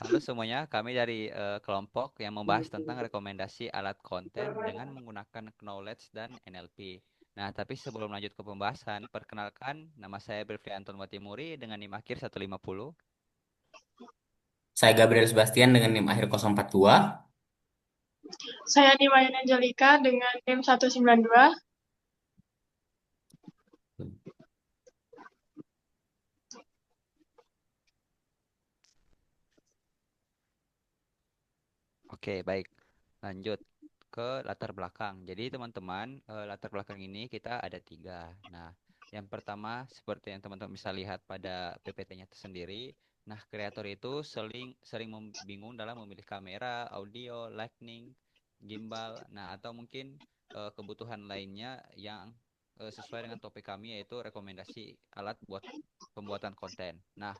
Halo semuanya, kami dari kelompok yang membahas tentang rekomendasi alat konten dengan menggunakan knowledge dan NLP. Nah, tapi sebelum lanjut ke pembahasan, perkenalkan nama saya Brilianton Watimuri dengan NIM akhir 150. Saya Gabriel Sebastian dengan NIM akhir 042. Saya Niwayan Angelika dengan NIM 192. Oke, baik. Lanjut ke latar belakang. Jadi teman-teman, latar belakang ini kita ada tiga. Nah, yang pertama seperti yang teman-teman bisa lihat pada PPT-nya tersendiri. Nah, kreator itu sering sering bingung dalam memilih kamera, audio, lighting, gimbal. Nah, atau mungkin kebutuhan lainnya yang sesuai dengan topik kami yaitu rekomendasi alat buat pembuatan konten. Nah,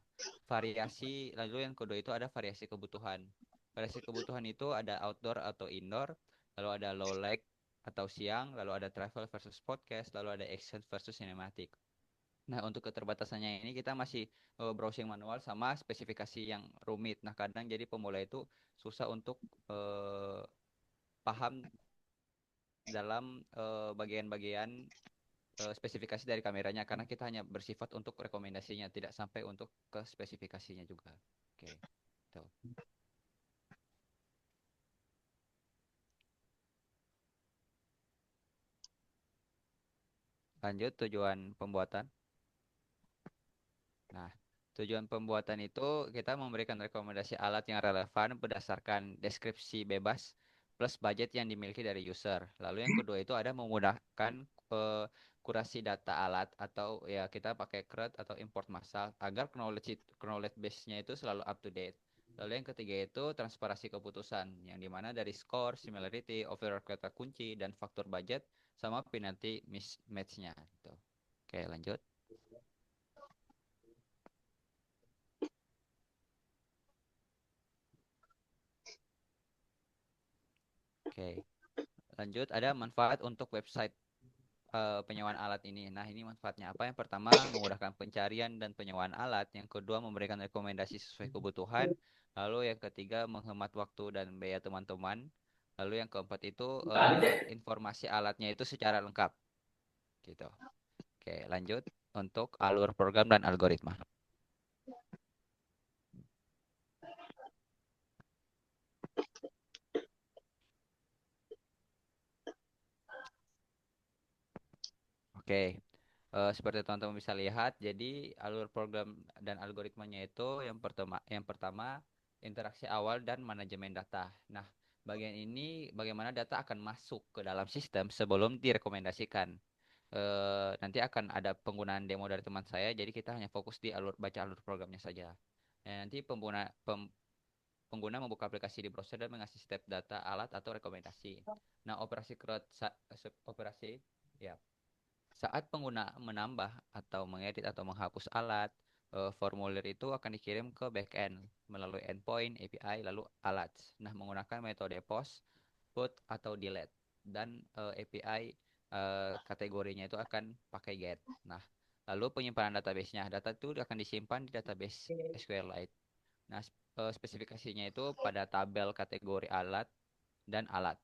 variasi lalu yang kedua itu ada variasi kebutuhan. Variasi kebutuhan itu ada outdoor atau indoor, lalu ada low light atau siang, lalu ada travel versus podcast, lalu ada action versus cinematic. Nah, untuk keterbatasannya ini kita masih browsing manual sama spesifikasi yang rumit. Nah, kadang jadi pemula itu susah untuk paham dalam bagian-bagian spesifikasi dari kameranya karena kita hanya bersifat untuk rekomendasinya, tidak sampai untuk ke spesifikasinya juga. Oke, tuh. Lanjut tujuan pembuatan. Nah, tujuan pembuatan itu kita memberikan rekomendasi alat yang relevan berdasarkan deskripsi bebas plus budget yang dimiliki dari user. Lalu yang kedua itu ada memudahkan kurasi data alat atau ya kita pakai CRUD atau import massal agar knowledge base-nya itu selalu up to date. Lalu yang ketiga itu transparansi keputusan yang dimana dari score, similarity, overall kata kunci, dan faktor budget sama penalty mismatch-nya. Gitu. Oke, lanjut. Oke. Lanjut, ada manfaat untuk website penyewaan alat ini. Nah, ini manfaatnya apa? Yang pertama, memudahkan pencarian dan penyewaan alat. Yang kedua, memberikan rekomendasi sesuai kebutuhan. Lalu yang ketiga, menghemat waktu dan biaya teman-teman. Lalu yang keempat itu informasi alatnya itu secara lengkap, gitu. Oke, lanjut untuk alur program dan algoritma. Oke, seperti teman-teman bisa lihat, jadi alur program dan algoritmanya itu yang pertama interaksi awal dan manajemen data. Nah, bagian ini bagaimana data akan masuk ke dalam sistem sebelum direkomendasikan. Nanti akan ada penggunaan demo dari teman saya, jadi kita hanya fokus di baca alur programnya saja. Nanti pengguna membuka aplikasi di browser dan mengasih step data alat atau rekomendasi. Nah, operasi ya saat pengguna menambah atau mengedit atau menghapus alat, formulir itu akan dikirim ke backend melalui endpoint, API, lalu alat. Nah, menggunakan metode post, put, atau delete. Dan API kategorinya itu akan pakai get. Nah, lalu penyimpanan database-nya. Data itu akan disimpan di database SQLite. Nah, spesifikasinya itu pada tabel kategori alat dan alat.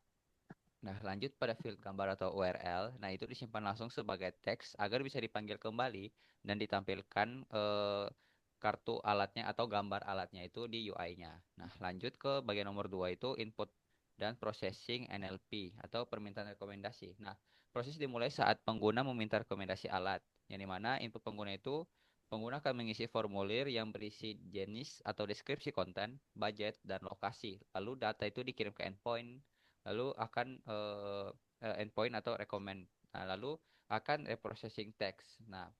Nah, lanjut pada field gambar atau URL. Nah, itu disimpan langsung sebagai teks agar bisa dipanggil kembali dan ditampilkan kartu alatnya atau gambar alatnya itu di UI-nya. Nah, lanjut ke bagian nomor 2 itu input dan processing NLP atau permintaan rekomendasi. Nah, proses dimulai saat pengguna meminta rekomendasi alat, yang dimana input pengguna itu pengguna akan mengisi formulir yang berisi jenis atau deskripsi konten, budget, dan lokasi. Lalu data itu dikirim ke endpoint lalu akan endpoint atau recommend. Nah, lalu akan reprocessing text. Nah,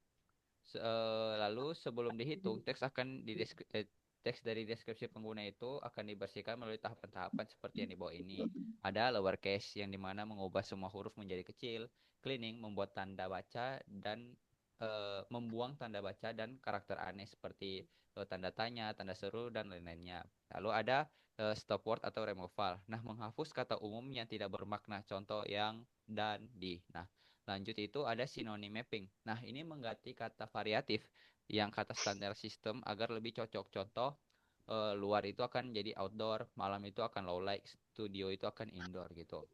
lalu sebelum dihitung teks dari deskripsi pengguna itu akan dibersihkan melalui tahapan-tahapan seperti yang di bawah ini. Ada lowercase yang dimana mengubah semua huruf menjadi kecil, cleaning membuat tanda baca dan membuang tanda baca dan karakter aneh seperti tanda tanya, tanda seru dan lain-lainnya. Lalu ada stop word atau removal. Nah, menghapus kata umum yang tidak bermakna. Contoh yang dan di. Nah, lanjut itu ada synonym mapping. Nah, ini mengganti kata variatif yang kata standar sistem agar lebih cocok. Contoh, luar itu akan jadi outdoor, malam itu akan low light, studio itu akan indoor gitu.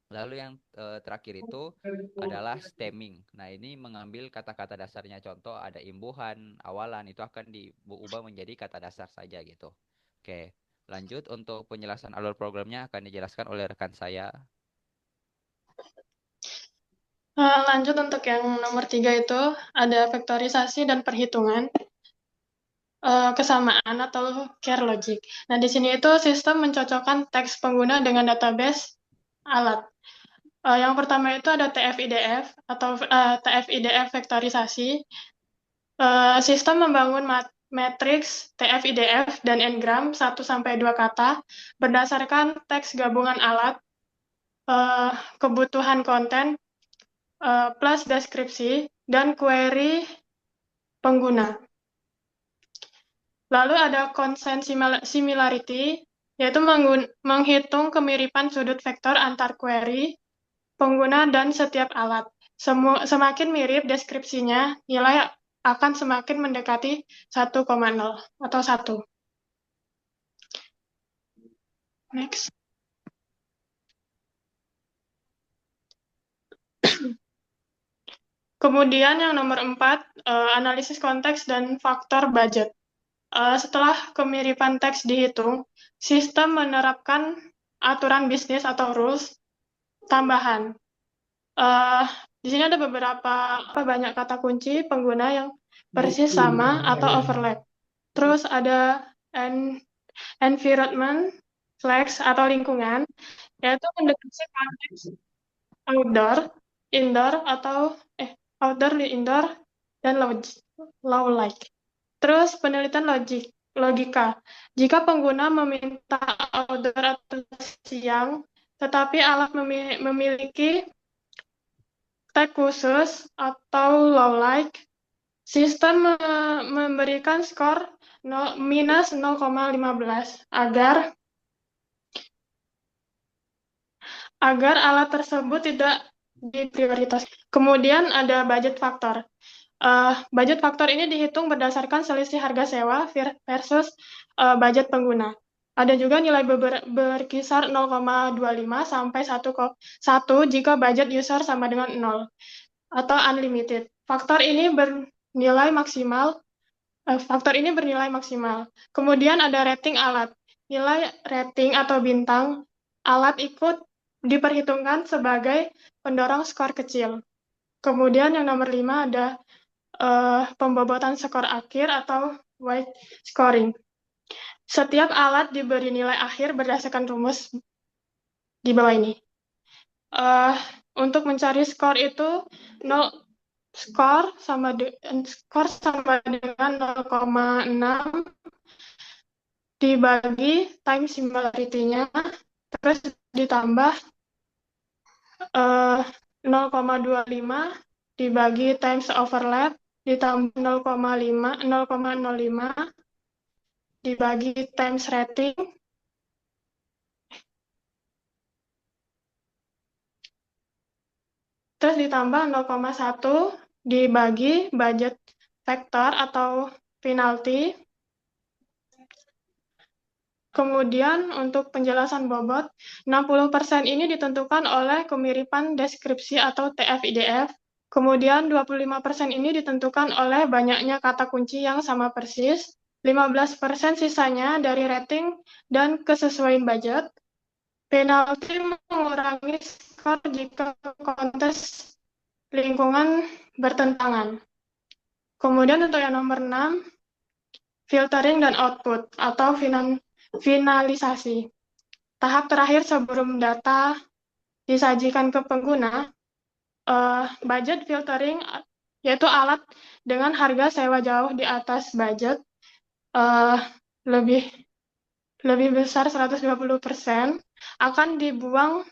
Lalu yang terakhir itu adalah stemming. Nah, ini mengambil kata-kata dasarnya. Contoh ada imbuhan, awalan, itu akan diubah menjadi kata dasar saja gitu. Oke, lanjut untuk penjelasan alur programnya akan dijelaskan oleh rekan saya. Lanjut untuk yang nomor 3 itu ada vektorisasi dan perhitungan kesamaan atau care logic. Nah, di sini itu sistem mencocokkan teks pengguna dengan database alat. Yang pertama itu ada TF-IDF atau TF-IDF vektorisasi. Sistem membangun matriks TF-IDF dan n-gram 1-2 kata berdasarkan teks gabungan alat, kebutuhan konten, plus deskripsi, dan query pengguna. Lalu ada consent similarity, yaitu menghitung kemiripan sudut vektor antar query, pengguna, dan setiap alat. Semakin mirip deskripsinya, nilai akan semakin mendekati 1,0 atau 1. Next. Kemudian yang nomor 4, analisis konteks dan faktor budget. Setelah kemiripan teks dihitung, sistem menerapkan aturan bisnis atau rules tambahan. Di sini ada banyak kata kunci pengguna yang persis sama atau overlap. Terus ada environment flags atau lingkungan, yaitu mendeteksi konteks outdoor, indoor outdoor, indoor, dan low light. Terus penelitian logika. Jika pengguna meminta outdoor atau siang, tetapi alat memiliki tag khusus atau low light, sistem memberikan skor minus 0,15 agar alat tersebut tidak diprioritas. Kemudian ada budget factor. Budget factor ini dihitung berdasarkan selisih harga sewa versus budget pengguna. Ada juga nilai berkisar 0,25 sampai 1 jika budget user sama dengan 0 atau unlimited. Faktor ini bernilai maksimal. Kemudian ada rating alat. Nilai rating atau bintang alat ikut diperhitungkan sebagai pendorong skor kecil. Kemudian yang nomor 5 ada pembobotan skor akhir atau weight scoring. Setiap alat diberi nilai akhir berdasarkan rumus di bawah ini. Untuk mencari skor itu skor sama dengan 0,6 dibagi time similarity-nya, terus ditambah 0,25 dibagi times overlap, ditambah 0,05 dibagi times rating, terus ditambah 0,1 dibagi budget factor atau penalty. Kemudian untuk penjelasan bobot, 60% ini ditentukan oleh kemiripan deskripsi atau TF-IDF. Kemudian 25% ini ditentukan oleh banyaknya kata kunci yang sama persis. 15% sisanya dari rating dan kesesuaian budget. Penalti mengurangi skor jika kontes lingkungan bertentangan. Kemudian untuk yang nomor 6, filtering dan output atau finalisasi. Tahap terakhir sebelum data disajikan ke pengguna, budget filtering, yaitu alat dengan harga sewa jauh di atas budget, lebih besar 120%, akan dibuang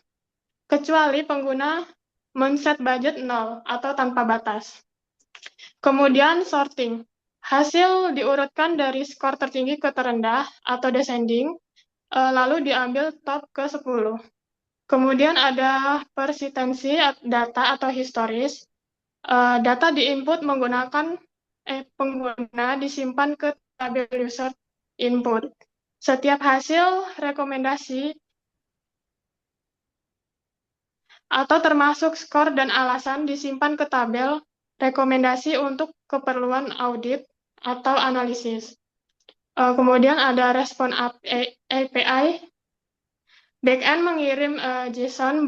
kecuali pengguna men-set budget 0 atau tanpa batas. Kemudian sorting. Hasil diurutkan dari skor tertinggi ke terendah atau descending, lalu diambil top ke 10. Kemudian ada persistensi data atau historis. Data diinput menggunakan pengguna disimpan ke tabel user input. Setiap hasil rekomendasi atau termasuk skor dan alasan disimpan ke tabel rekomendasi untuk keperluan audit atau analisis. Kemudian ada respon API. Backend mengirim JSON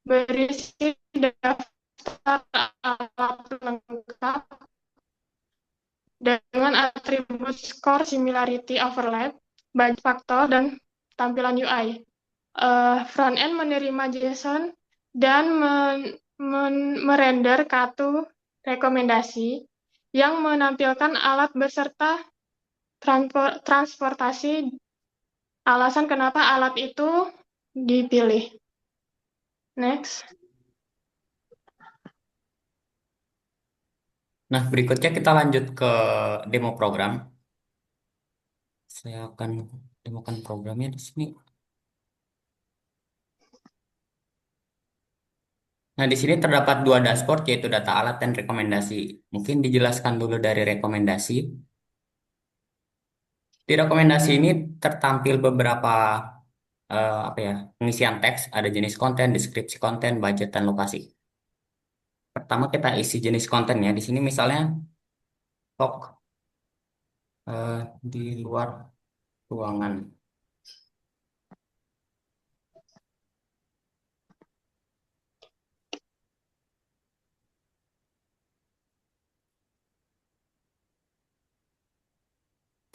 berisi daftar alat lengkap dengan atribut skor, similarity, overlap, budget faktor, dan tampilan UI. Frontend menerima JSON dan merender kartu rekomendasi yang menampilkan alat beserta transportasi, alasan kenapa alat itu dipilih. Next. Nah, berikutnya kita lanjut ke demo program. Saya akan demokan programnya di sini. Nah, di sini terdapat dua dashboard, yaitu data alat dan rekomendasi. Mungkin dijelaskan dulu dari rekomendasi. Di rekomendasi ini tertampil beberapa apa ya, pengisian teks, ada jenis konten, deskripsi konten, budget, dan lokasi. Pertama kita isi jenis kontennya. Di sini misalnya stok di luar ruangan.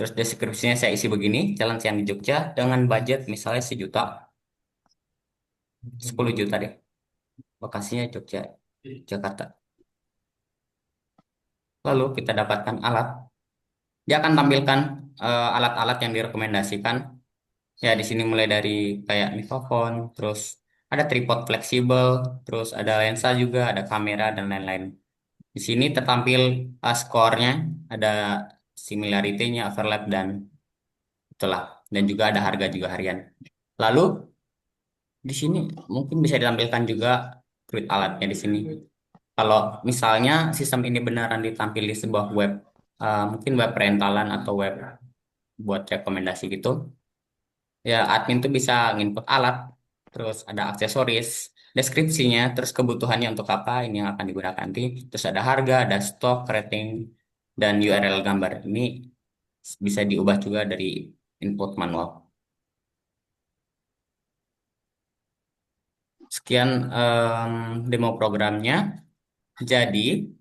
Terus deskripsinya saya isi begini, Jalan Siang di Jogja dengan budget misalnya 1 juta, 10 juta deh. Lokasinya Jogja, Jakarta. Lalu kita dapatkan alat. Dia akan tampilkan alat-alat yang direkomendasikan. Ya, di sini mulai dari kayak mikrofon, terus ada tripod fleksibel, terus ada lensa juga, ada kamera dan lain-lain. Di sini tertampil skornya, ada similarity-nya, overlap dan itulah. Dan juga ada harga juga harian. Lalu di sini mungkin bisa ditampilkan juga tweet alatnya di sini. Kalau misalnya sistem ini beneran ditampil di sebuah web, mungkin web rentalan atau web buat rekomendasi gitu, ya admin tuh bisa nginput alat, terus ada aksesoris, deskripsinya, terus kebutuhannya untuk apa, ini yang akan digunakan nanti, terus ada harga, ada stok, rating, dan URL gambar. Ini bisa diubah juga dari input manual. Sekian demo programnya. Jadi,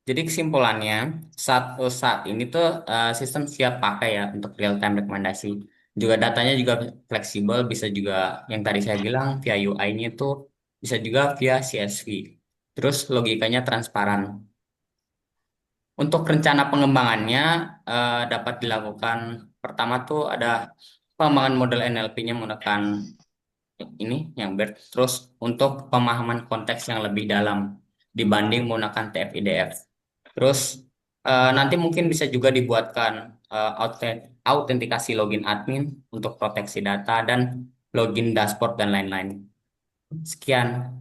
kesimpulannya saat ini tuh sistem siap pakai ya untuk real time rekomendasi. Juga datanya juga fleksibel, bisa juga yang tadi saya bilang via UI-nya tuh bisa juga via CSV. Terus logikanya transparan. Untuk rencana pengembangannya dapat dilakukan, pertama tuh ada pengembangan model NLP-nya menggunakan ini yang terus untuk pemahaman konteks yang lebih dalam dibanding menggunakan TF-IDF. Terus nanti mungkin bisa juga dibuatkan autentikasi login admin untuk proteksi data dan login dashboard dan lain-lain. Sekian.